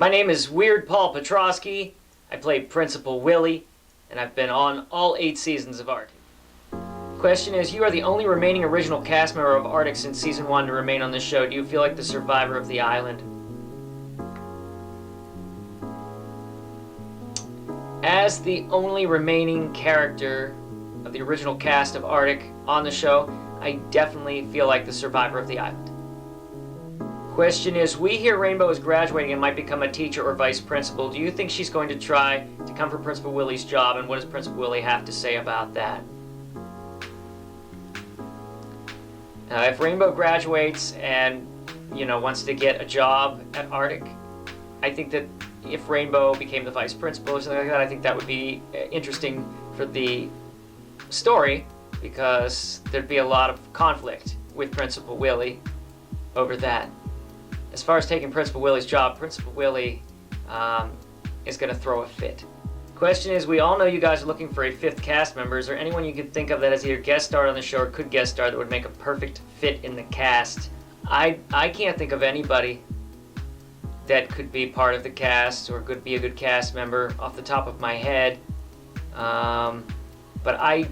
My name is Weird Paul Petroskey. I play Principal Willy, and I've been on all 8 seasons of ARTic. Question is, you are the only remaining original cast member of ARTic since season 1 to remain on the show. Do you feel like the survivor of the island? As the only remaining character of the original cast of ARTic on the show, I definitely feel like the survivor of the island. Question is, we hear Rainbow is graduating and might become a teacher or vice principal. Do you think she's going to try to come for Principal Willy's job, and what does Principal Willy have to say about that? If Rainbow graduates and, wants to get a job at ARTic, I think that if Rainbow became the vice principal or something like that, I think that would be interesting for the story, because there'd be a lot of conflict with Principal Willy over that. As far as taking Principal Willy's job, Principal Willy is going to throw a fit. Question is, we all know you guys are looking for a 5th cast member. Is there anyone you could think of that has either guest starred on the show or could guest star that would make a perfect fit in the cast? I can't think of anybody that could be part of the cast or could be a good cast member off the top of my head. But I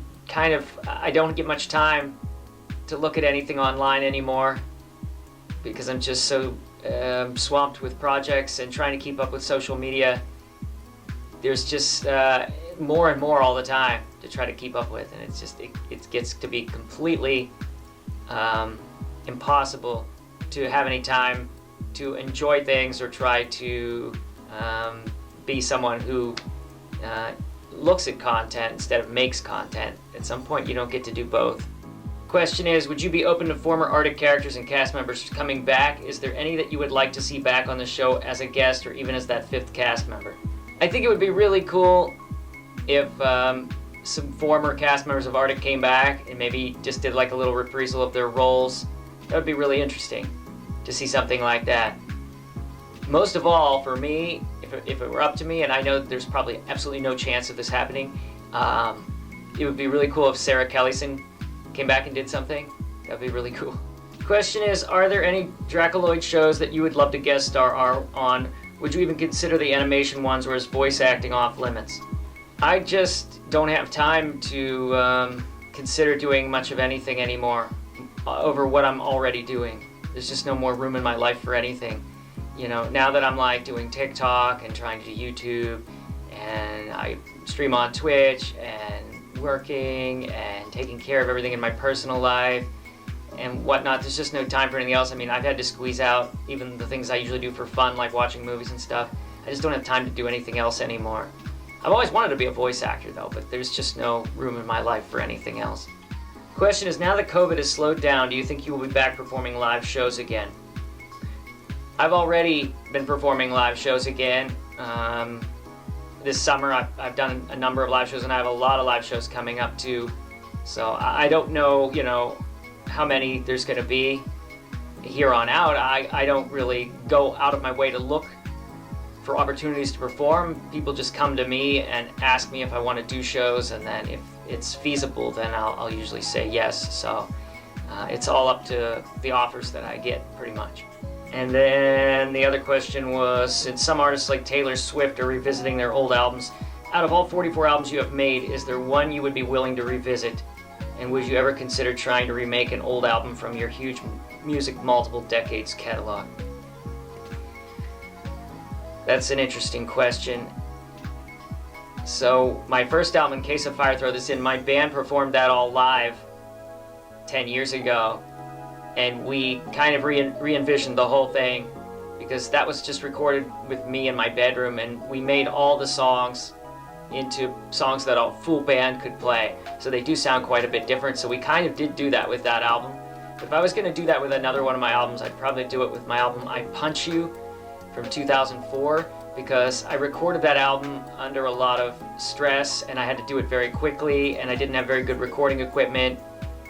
don't get much time to look at anything online anymore because I'm just so swamped with projects and trying to keep up with social media. There's just more and more all the time to try to keep up with, and it gets to be completely impossible to have any time to enjoy things or try to be someone who looks at content instead of makes content. At some point you don't get to do both. Question is, would you be open to former ARTic characters and cast members coming back? Is there any that you would like to see back on the show as a guest or even as that 5th cast member? I think it would be really cool if some former cast members of ARTic came back and maybe just did like a little reprisal of their roles. That would be really interesting to see something like that. Most of all, for me, if it were up to me, and I know there's probably absolutely no chance of this happening, it would be really cool if Sarah Kellison came back and did something. That would be really cool. Question is, are there any Dracoloid shows that you would love to guest star on? Would you even consider the animation ones, or is voice acting off limits? I just don't have time to consider doing much of anything anymore over what I'm already doing. There's just no more room in my life for anything. Now that I'm like doing TikTok and trying to do YouTube, and I stream on Twitch and working and taking care of everything in my personal life and whatnot, there's just no time for anything else. I mean, I've had to squeeze out even the things I usually do for fun, like watching movies and stuff. I just don't have time to do anything else anymore. I've always wanted to be a voice actor though, but there's just no room in my life for anything else. Question is, now that COVID has slowed down, do you think you will be back performing live shows again? I've already been performing live shows again. This summer I've done a number of live shows, and I have a lot of live shows coming up too. So I don't know, how many there's going to be here on out. I don't really go out of my way to look for opportunities to perform. People just come to me and ask me if I want to do shows, and then if it's feasible, then I'll usually say yes. So it's all up to the offers that I get, pretty much. And then the other question was, since some artists like Taylor Swift are revisiting their old albums, out of all 44 albums you have made, is there one you would be willing to revisit? And would you ever consider trying to remake an old album from your huge music multiple decades catalog? That's an interesting question. So my first album, In Case of Fire, throw this in, my band performed that all live 10 years ago. And we kind of re-envisioned the whole thing, because that was just recorded with me in my bedroom, and we made all the songs into songs that a full band could play. So they do sound quite a bit different, so we kind of did do that with that album. But if I was going to do that with another one of my albums, I'd probably do it with my album I Punch You from 2004, because I recorded that album under a lot of stress, and I had to do it very quickly, and I didn't have very good recording equipment,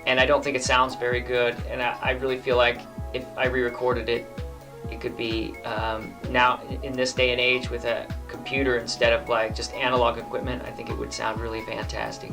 and I don't think it sounds very good, and I really feel like if I re-recorded it, it could be now in this day and age with a computer instead of like just analog equipment, I think it would sound really fantastic.